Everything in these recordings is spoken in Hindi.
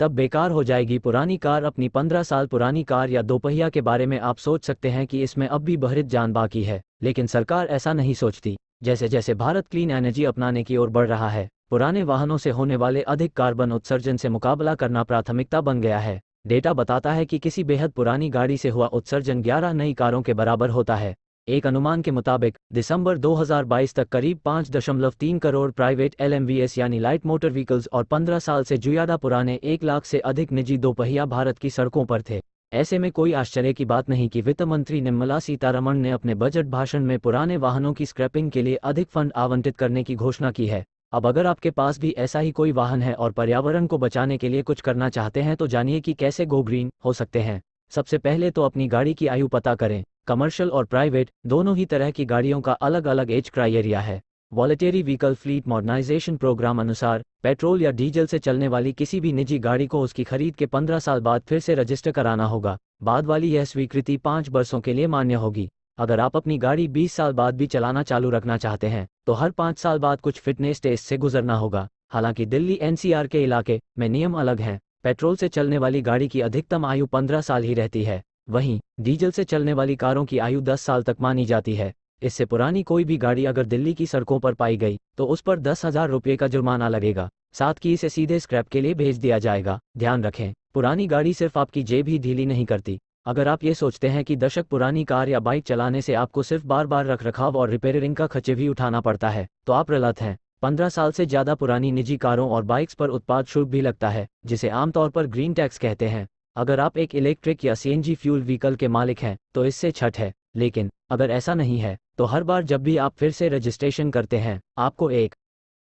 तब बेकार हो जाएगी पुरानी कार। अपनी 15 साल पुरानी कार या दोपहिया के बारे में आप सोच सकते हैं कि इसमें अब भी बहरित जान बाकी है, लेकिन सरकार ऐसा नहीं सोचती। जैसे जैसे भारत क्लीन एनर्जी अपनाने की ओर बढ़ रहा है, पुराने वाहनों से होने वाले अधिक कार्बन उत्सर्जन से मुकाबला करना प्राथमिकता बन गया है। डेटा बताता है कि किसी बेहद पुरानी गाड़ी से हुआ उत्सर्जन 11 नई कारों के बराबर होता है। एक अनुमान के मुताबिक दिसंबर 2022 तक करीब 5.3 करोड़ प्राइवेट LMVs यानी लाइट मोटर व्हीकल्स और 15 साल से ज्यादा पुराने 1 लाख से अधिक निजी दोपहिया भारत की सड़कों पर थे। ऐसे में कोई आश्चर्य की बात नहीं कि वित्त मंत्री निर्मला सीतारमण ने अपने बजट भाषण में पुराने वाहनों की स्क्रैपिंग के लिए अधिक फंड आवंटित करने की घोषणा की है। अब अगर आपके पास भी ऐसा ही कोई वाहन है और पर्यावरण को बचाने के लिए कुछ करना चाहते हैं तो जानिए कि कैसे गो ग्रीन हो सकते हैं। सबसे पहले तो अपनी गाड़ी की आयु पता करें। कमर्शियल और प्राइवेट दोनों ही तरह की गाड़ियों का अलग अलग एज क्राइटेरिया है। वॉलेटरी व्हीकल फ्लीट मॉडर्नाइजेशन प्रोग्राम अनुसार पेट्रोल या डीजल से चलने वाली किसी भी निजी गाड़ी को उसकी खरीद के 15 साल बाद फिर से रजिस्टर कराना होगा। बाद वाली यह स्वीकृति 5 वर्षों के लिए मान्य होगी। अगर आप अपनी गाड़ी 20 साल बाद भी चलाना चालू रखना चाहते हैं तो हर 5 साल बाद कुछ फिटनेस टेस्ट से गुजरना होगा। हालांकि दिल्ली NCR के इलाके में नियम अलग हैं। पेट्रोल से चलने वाली गाड़ी की अधिकतम आयु 15 साल ही रहती है, वहीं डीजल से चलने वाली कारों की आयु 10 साल तक मानी जाती है। इससे पुरानी कोई भी गाड़ी अगर दिल्ली की सड़कों पर पाई गई तो उस पर 10,000 रुपये का जुर्माना लगेगा, साथ ही इसे सीधे स्क्रैप के लिए भेज दिया जाएगा। ध्यान रखें, पुरानी गाड़ी सिर्फ आपकी जेब ही ढीली नहीं करती। अगर आप ये सोचते हैं कि दशक पुरानी कार या बाइक चलाने से आपको सिर्फ बार बार रखरखाव और रिपेयरिंग का खर्च भी उठाना पड़ता है तो आप गलत हैं। 15 साल से ज़्यादा पुरानी निजी कारों और बाइक्स पर उत्पाद शुल्क भी लगता है, जिसे आमतौर पर ग्रीन टैक्स कहते हैं। अगर आप एक इलेक्ट्रिक या CNG फ्यूल व्हीकल के मालिक हैं तो इससे छूट है, लेकिन अगर ऐसा नहीं है तो हर बार जब भी आप फिर से रजिस्ट्रेशन करते हैं आपको एक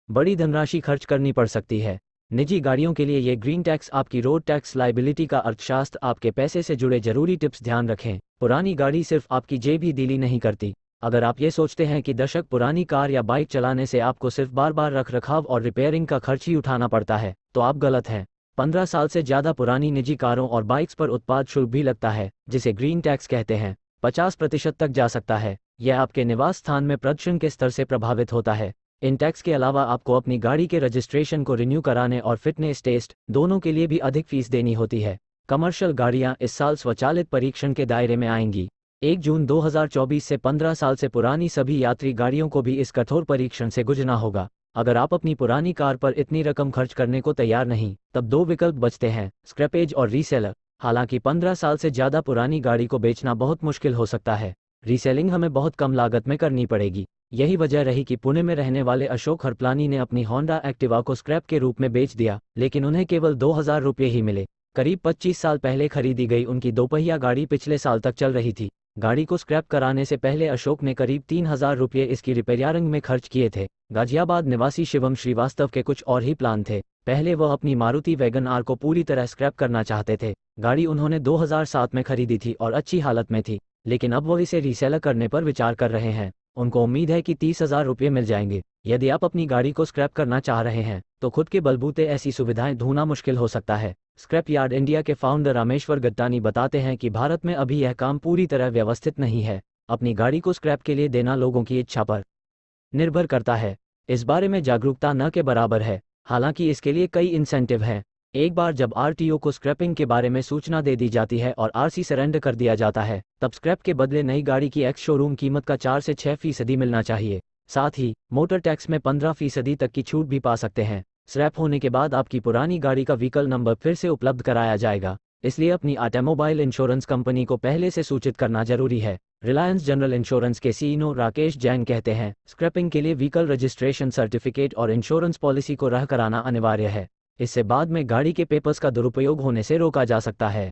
बड़ी धनराशि खर्च करनी पड़ सकती है। निजी गाड़ियों के लिए ये ग्रीन टैक्स आपकी रोड टैक्स लाइबिलिटी का अर्थशास्त्र आपके पैसे से जुड़े जरूरी टिप्स। ध्यान रखें, पुरानी गाड़ी सिर्फ आपकी जेब ही ढीली नहीं करती। अगर आप ये सोचते हैं कि दशक पुरानी कार या बाइक चलाने से आपको सिर्फ बार बार रखरखाव और रिपेयरिंग का खर्च ही उठाना पड़ता है तो आप गलत हैं। 15 साल से ज़्यादा पुरानी निजी कारों और बाइक्स पर उत्पाद शुल्क भी लगता है, जिसे ग्रीन टैक्स कहते हैं। 50% तक जा सकता है। यह आपके निवास स्थान में प्रदूषण के स्तर से प्रभावित होता है। इन टैक्स के अलावा आपको अपनी गाड़ी के रजिस्ट्रेशन को रिन्यू कराने और फिटनेस टेस्ट दोनों के लिए भी अधिक फीस देनी होती है। कमर्शियल गाड़ियां इस साल स्वचालित परीक्षण के दायरे में आएंगी। 1 जून 2024 से 15 साल से पुरानी सभी यात्री गाड़ियों को भी इस कठोर परीक्षण से गुजरना होगा। अगर आप अपनी पुरानी कार पर इतनी रकम खर्च करने को तैयार नहीं, तब 2 विकल्प बचते हैं, स्क्रैपेज और रीसेलर। हालांकि 15 साल से ज़्यादा पुरानी गाड़ी को बेचना बहुत मुश्किल हो सकता है। रीसेलिंग हमें बहुत कम लागत में करनी पड़ेगी। यही वजह रही कि पुणे में रहने वाले अशोक हरपलानी ने अपनी होंडा एक्टिवा को स्क्रैप के रूप में बेच दिया, लेकिन उन्हें केवल 2,000 रुपये ही मिले। करीब 25 साल पहले खरीदी गई उनकी दोपहिया गाड़ी पिछले साल तक चल रही थी। गाड़ी को स्क्रैप कराने से पहले अशोक ने करीब 3,000 रुपये इसकी रिपेयरिंग में खर्च किए थे। गाजियाबाद निवासी शिवम श्रीवास्तव के कुछ और ही प्लान थे। पहले वह अपनी मारुति वैगन आर को पूरी तरह स्क्रैप करना चाहते थे। गाड़ी उन्होंने 2007 में खरीदी थी और अच्छी हालत में थी, लेकिन अब वह इसे रीसेलर करने पर विचार कर रहे हैं। उनको उम्मीद है कि 30,000 रुपये मिल जाएंगे। यदि आप अपनी गाड़ी को स्क्रैप करना चाह रहे हैं तो खुद के बलबूते ऐसी सुविधाएं ढूंढना मुश्किल हो सकता है। स्क्रैप यार्ड इंडिया के फाउंडर रामेश्वर गट्टानी बताते हैं कि भारत में अभी यह काम पूरी तरह व्यवस्थित नहीं है। अपनी गाड़ी को स्क्रैप के लिए देना लोगों की इच्छा पर निर्भर करता है। इस बारे में जागरूकता न के बराबर है। हालांकि इसके लिए कई इंसेंटिव हैं। एक बार जब RTO को स्क्रैपिंग के बारे में सूचना दे दी जाती है और RC सरेंडर कर दिया जाता है, तब स्क्रैप के बदले नई गाड़ी की एक्स शोरूम कीमत का 4 से 6% मिलना चाहिए। साथ ही मोटर टैक्स में 15% तक की छूट भी पा सकते हैं। स्क्रैप होने के बाद आपकी पुरानी गाड़ी का व्हीकल नंबर फिर से उपलब्ध कराया जाएगा, इसलिए अपनी ऑटोमोबाइल इंश्योरेंस कंपनी को पहले से सूचित करना जरूरी है। रिलायंस जनरल इंश्योरेंस के CEO राकेश जैन कहते हैं, स्क्रैपिंग के लिए व्हीकल रजिस्ट्रेशन सर्टिफिकेट और इंश्योरेंस पॉलिसी को रह कराना अनिवार्य है। इससे बाद में गाड़ी के पेपर्स का दुरुपयोग होने से रोका जा सकता है।